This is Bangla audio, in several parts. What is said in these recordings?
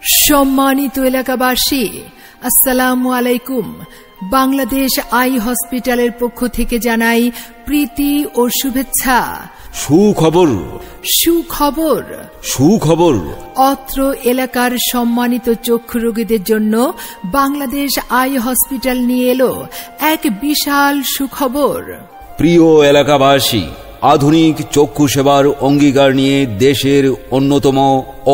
সম্মানিত এলাকাবাসী, আসসালামু আলাইকুম। বাংলাদেশ আই হসপিটালের পক্ষ থেকে জানাই প্রীতি ও শুভেচ্ছা। সুখবর, সুখবর, সুখবর। অত্র এলাকার সম্মানিত চক্ষু রোগীদের জন্য বাংলাদেশ আই হসপিটাল নিয়ে এলো এক বিশাল সুখবর। প্রিয় এলাকাবাসী, আধুনিক চক্ষু সেবার অঙ্গীকার নিয়ে দেশের অন্যতম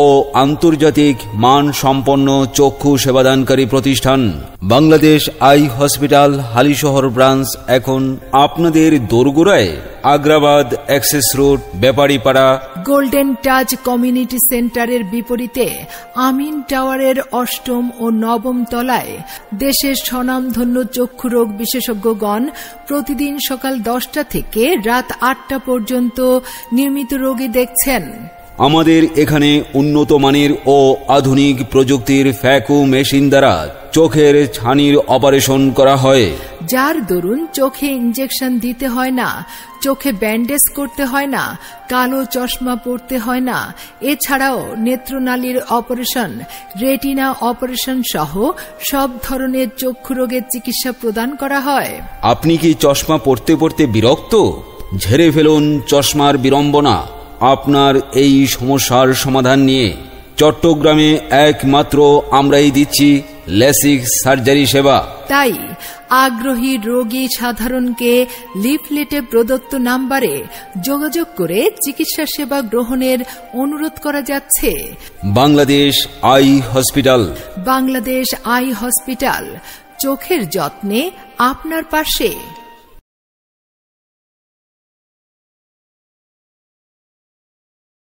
ও আন্তর্জাতিক মান সম্পন্ন চক্ষু সেবাদানকারী প্রতিষ্ঠান Bangladesh eye hospital Halishahar branch এখন আপনাদের দোরগোড়ায় Agrabad access road, Byaparipara, golden touch community সেন্টারের বিপরীতে আমিন টাওয়ারের ৮ম ও ৯ম তলায় দেশের স্বনামধন্য চক্ষু রোগ বিশেষজ্ঞগণ প্রতিদিন সকাল ১০টা থেকে রাত ৮টা পর্যন্ত নিয়মিত রোগী দেখছেন। আমাদের এখানে উন্নত মানের ও আধুনিক প্রযুক্তির ফ্যাকু মেশিন দ্বারা চোখের ছানির অপারেশন করা হয়, যার দরুন চোখে ইনজেকশন দিতে হয় না, চোখে ব্যান্ডেজ করতে হয় না, কালো চশমা পরতে হয় না। এছাড়াও নেত্রনালীর অপারেশন, রেটিনা অপারেশন সহ সব ধরনের চক্ষু রোগের চিকিৎসা প্রদান করা হয়। আপনি কি চশমা পড়তে পড়তে বিরক্ত? ঝেড়ে ফেলুন চশমার বিড়ম্বনা। আপনার এই সমস্যার সমাধান নিয়ে চট্টগ্রামে একমাত্র আমরাই দিচ্ছি লেসিক সার্জারি সেবা। তাই আগ্রহী রোগী সাধারণকে লিফলেটে প্রদত্ত নাম্বারে যোগাযোগ করে চিকিৎসা সেবা গ্রহণের অনুরোধ করা যাচ্ছে। Bangladesh eye hospital, Bangladesh eye hospital, চোখের যত্নে আপনার পাশে।